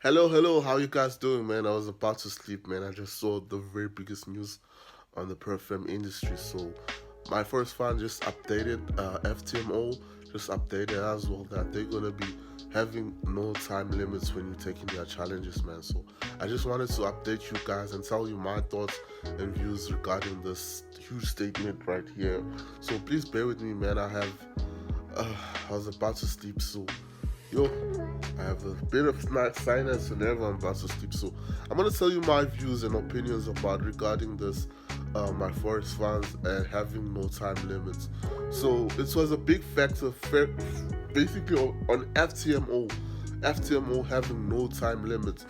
Hello, how you guys doing, man? I was about to sleep, man. I just saw the very biggest news on the perfume industry. So, my first fan just updated, Ftmo just updated as well that they're gonna be having no time limits when you're taking their challenges, man. So, I just wanted to update you guys and tell you my thoughts and views regarding this huge statement right here. So, please bear with me, man. Uh, I was about to sleep, so yo, I have a bit of sinus whenever I'm about to sleep. So I'm gonna tell you my views and opinions about regarding this, my forex funds and having no time limits. So it was a big factor, basically on FTMO having no time limits.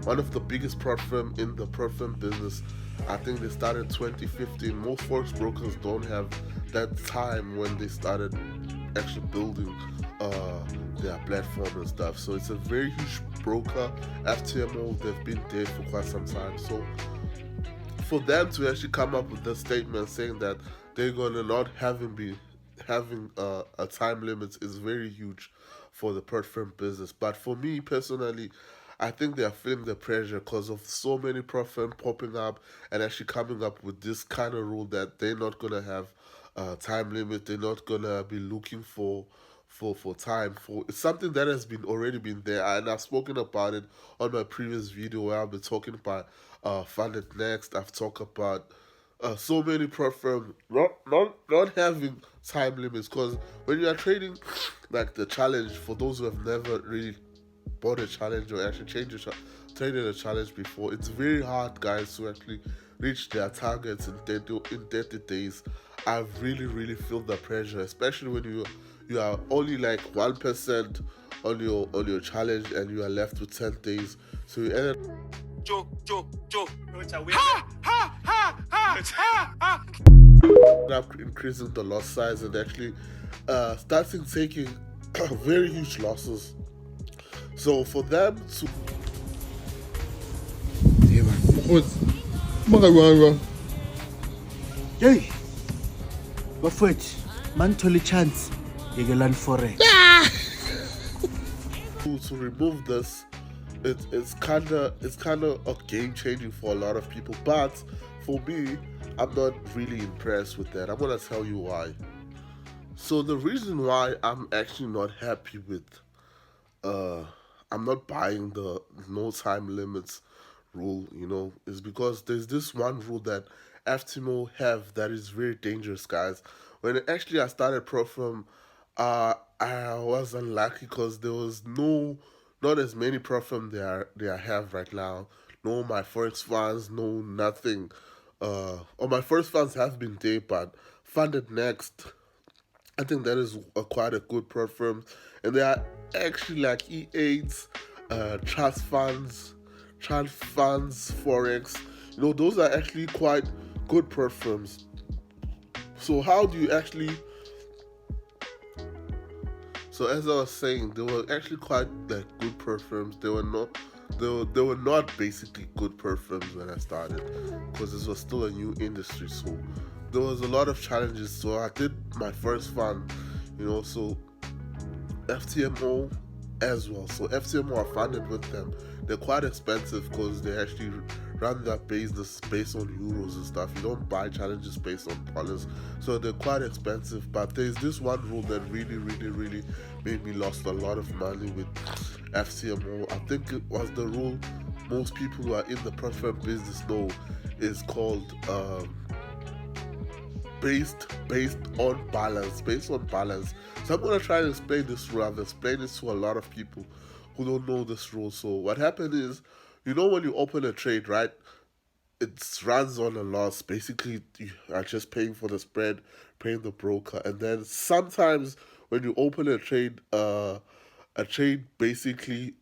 One of the biggest platform in the platform business. I think they started 2015. Most forex brokers don't have that time when they started actually building uh, their platform and stuff. So it's a very huge broker. FTMO, they've been there for quite some time. So for them to actually come up with the statement saying that they're gonna not having a time limit is very huge for the platform business. But for me personally, I think they are feeling the pressure because of so many platforms popping up and actually coming up with this kind of rule that they're not gonna have a time limit. They're not gonna be looking for time for it's something that has been already been there, and I've spoken about it on my previous video where I've been talking about funded next. I've talked about so many platforms not having time limits, because when you are trading like the challenge, for those who have never really bought a challenge or actually traded a challenge before, it's very hard, guys, to actually reach their targets in 30 days. I really feel the pressure, especially when you are only like 1% on your challenge and you are left with 10 days. So you end up increasing the loss size and actually starting taking very huge losses. So for them to Yeah, man. Mokgotsi. Hey, bafowethu, manithola i-chance yekelani forex. to remove this, it's kinda a game changing for a lot of people. But for me, I'm not really impressed with that. I'm gonna tell you why. So the reason why I'm actually not happy with uh I'm not buying the no time limits rule, is because there's this one rule that Ftmo have that is very dangerous, guys. When actually I started pro from, I was unlucky because there was not as many pro from they have right now. No, my first funds, no nothing. Or my first funds have been there, but funded next. I think that is quite a good platform, and they are actually like E8s, trust funds, forex. Those are actually quite good platforms. So how do you actually? So as I was saying, they were actually quite like good platforms. They were not basically good platforms when I started, because this was still a new industry. So there was a lot of challenges. So I did my first fund, so FTMO as well. So FTMO are funded with them. They're quite expensive because they actually run that business based on euros and stuff. You don't buy challenges based on dollars, so they're quite expensive. But there's this one rule that really made me lost a lot of money with FTMO. I think it was the rule most people who are in the platform business know is called based on balance. So I'm gonna try to explain this rule. I've explained this to a lot of people who don't know this rule. So what happened is, when you open a trade, right? It runs on a loss. Basically, you are just paying for the spread, paying the broker, and then sometimes when you open a trade basically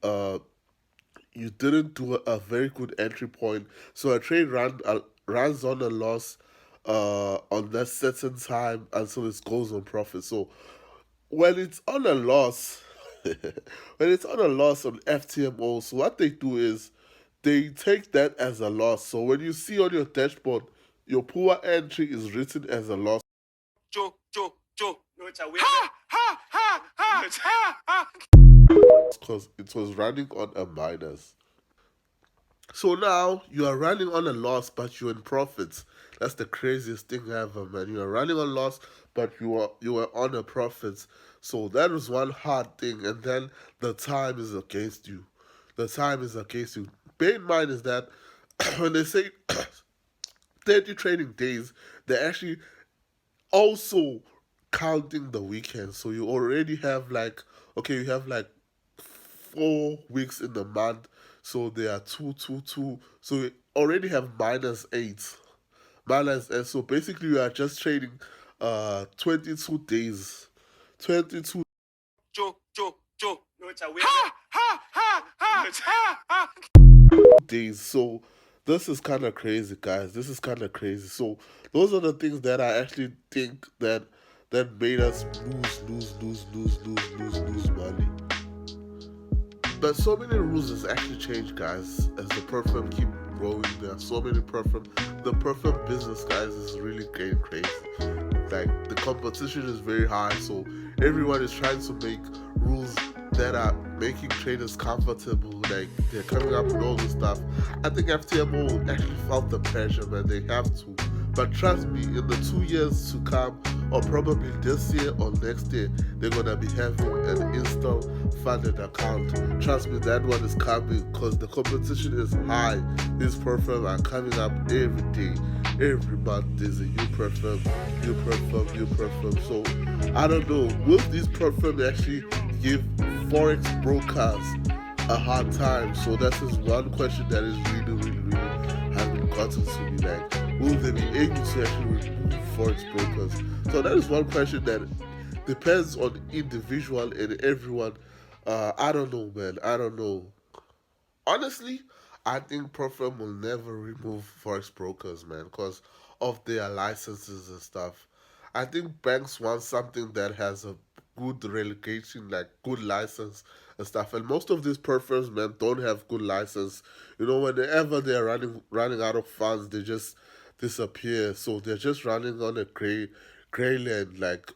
you didn't do a very good entry point, so a trade runs on a loss on that certain time until it goes on profit. So when it's on a loss, when it's on a loss on FTMO, so what they do is they take that as a loss. So when you see on your dashboard, your poor entry is written as a loss because it was running on a minus. So now you are running on a loss, but you're in profits. That's the craziest thing ever, man. You are running on loss, but you are on a profits. So that was one hard thing, and then the time is against you. The time is against you. Bear in mind is that when they say 30 trading days, they're actually also counting the weekends. So you already have like, okay, you have like 4 weeks in the month, so they are two, two, two. So you already have -8, -8. So basically, you are just trading 22 days, 22 days. So this is kind of crazy, guys. This is kind of crazy. So those are the things that I actually think that made us lose money. But so many rules has actually changed, guys, as the perfume keep growing. There are so many perfume. The perfume business, guys, is really getting crazy. Like the competition is very high, so everyone is trying to make rules that are making traders comfortable. Like they're coming up with all this stuff. I think FTMO actually felt the pressure, man. They have to. But trust me, in the 2 years to come, or probably this year or next year, they're gonna be having an install funded account. Trust me, that one is coming because the competition is high. These perfumes are coming up every day. Every month there's a new perfume, new perfume, new perfume. So I don't know, will these perfumes actually give forex brokers a hard time? So that is one question that is really having gotten to me. Like, will they be able to actually remove forex brokers? So that is one question that depends on individual and everyone. I don't know, man. I don't know. Honestly, I think Profirm will never remove forex brokers, man, because of their licenses and stuff. I think banks want something that has a good relegation, like good license and stuff. And most of these performs, man, don't have good license. You know, whenever they're running out of funds, they just disappear. So they're just running on a gray land. Like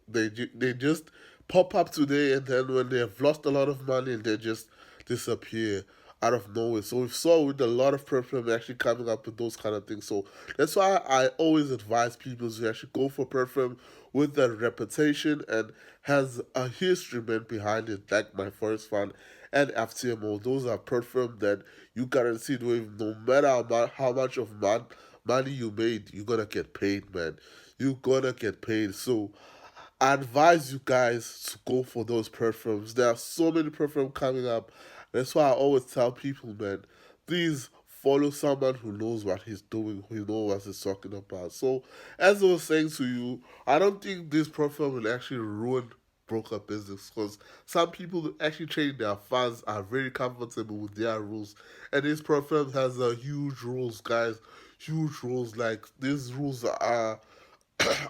they just pop up today, and then when they have lost a lot of money, they just disappear out of nowhere. So we saw with a lot of perfume actually coming up with those kind of things. So that's why I always advise people to actually go for perfume with a reputation and has a history man behind it, like my first one and FTMO. Those are perfume that you guaranteed with no matter how much of money you made, you're gonna get paid, man. You're gonna get paid. So I advise you guys to go for those perfumes. There are so many perfumes coming up. That's why I always tell people, man, please follow someone who knows what he's doing, who knows what he's talking about. So, as I was saying to you, I don't think this perfume will actually ruin broker business because some people who actually trade their funds are very comfortable with their rules, and this perfume has a huge rules, guys. Huge rules. Like these rules are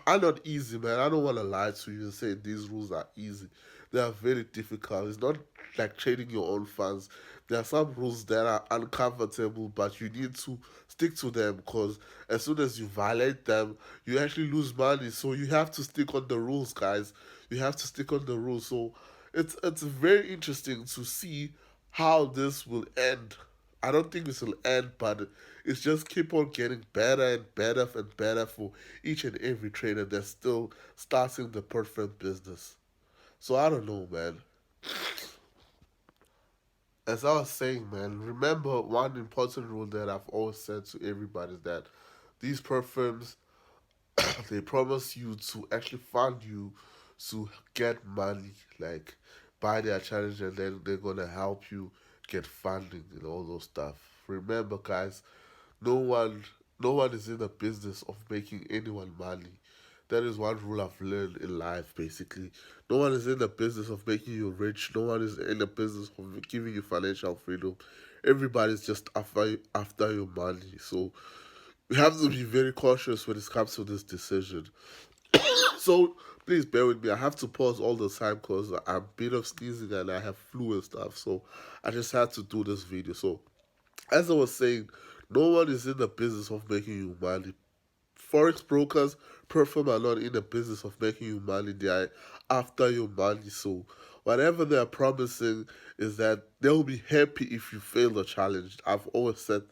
not easy, man. I don't want to lie to you and say these rules are easy. They are very difficult. It's not like trading your own funds. There are some rules that are uncomfortable, but you need to stick to them because as soon as you violate them, you actually lose money. So you have to stick on the rules, guys. You have to stick on the rules. So it's very interesting to see how this will end. I don't think this will end, but it's just keep on getting better and better and better for each and every trader that's still starting the perfect business. So I don't know, man. As I was saying, man, remember one important rule that I've always said to everybody is that these perfumes they promise you to actually fund you to get money, like buy their challenge, and then they're gonna help you get funding and all those stuff. Remember, guys, no one no one is in the business of making anyone money. That is one rule I've learned in life, basically. No one is in the business of making you rich. No one is in the business of giving you financial freedom. Everybody's just after your money. So we have to be very cautious when it comes to this decision. So please bear with me. I have to pause all the time because I'm a bit of sneezing and I have flu and stuff. So I just had to do this video. So as I was saying, no one is in the business of making you money. Forex brokers, perform are not in the business of making you money. They are after your money. So whatever they're promising is that they'll be happy if you fail the challenge. I've always said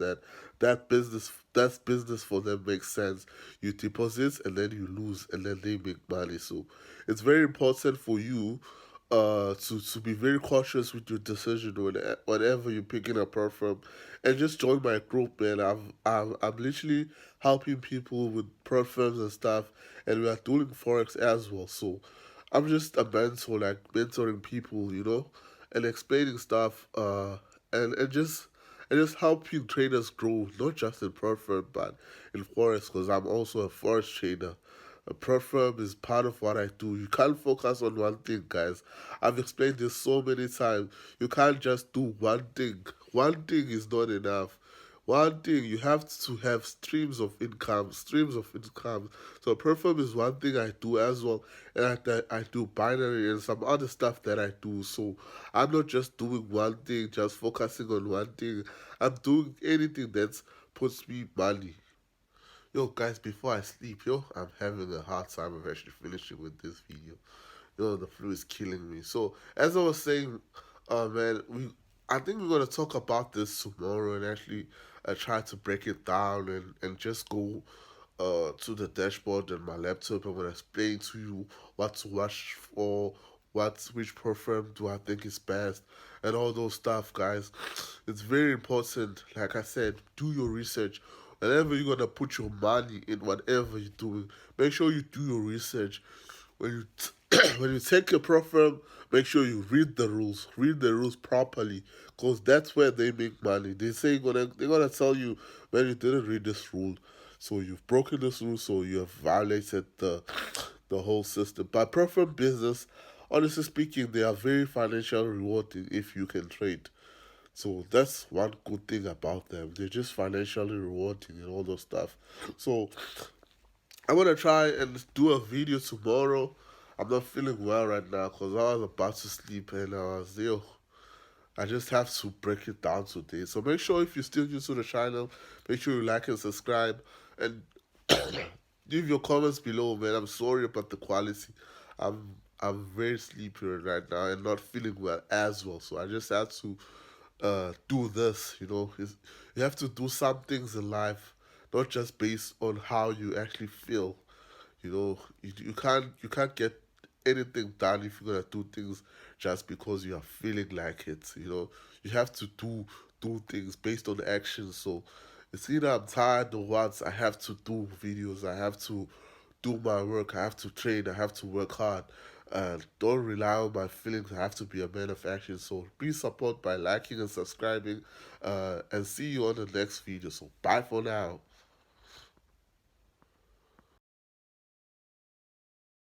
that's business for them makes sense. You deposit and then you lose and then they make money. So it's very important for you to be very cautious with your decision whenever you're picking a perfume, and just join my group, man. I'm literally helping people with perfumes and stuff, and we are doing forex as well. So I'm just a mentor, like mentoring people, and explaining stuff, and just helping traders grow, not just in perfume but in forex, because I'm also a forex trader. A perfume is part of what I do. You can't focus on one thing, guys. I've explained this so many times. You can't just do one thing. One thing is not enough. One thing, you have to have streams of income, streams of income. So perfume is one thing I do as well, and I do binary and some other stuff that I do. So I'm not just doing one thing, just focusing on one thing. I'm doing anything that puts me money. Yo, guys, before I sleep, I'm having a hard time of actually finishing with this video. The flu is killing me. So, as I was saying, man, I think we're gonna talk about this tomorrow and actually try to break it down and just go to the dashboard and my laptop. I'm gonna explain to you what to watch for, which perfume do I think is best, and all those stuff, guys. It's very important. Like I said, do your research. Whenever you're gonna put your money in whatever you're doing, make sure you do your research. When you when you take a perfume, make sure you read the rules properly, cause that's where they make money. They say they're gonna tell you, man, you didn't read this rule, so you've broken this rule, so you have violated the whole system. But perfume business, honestly speaking, they are very financially rewarding if you can trade. So that's one good thing about them. They're just financially rewarding and all those stuff. So I'm gonna try and do a video tomorrow. I'm not feeling well right now because I was about to sleep and I just have to break it down today. So make sure if you're still new to the channel, make sure you like and subscribe and leave your comments below, man. I'm sorry about the quality. I'm very sleepy right now and not feeling well as well. So I just had to do this. You have to do some things in life, not just based on how you actually feel. You can't get anything done if you're gonna do things just because you are feeling like it. You have to do things based on actions. So it's either I'm tired or what, I have to do videos, I have to do my work, I have to train, I have to work hard, and don't rely on my feelings. I have to be a man of action. So please support by liking and subscribing, and see you on the next video. So bye for now.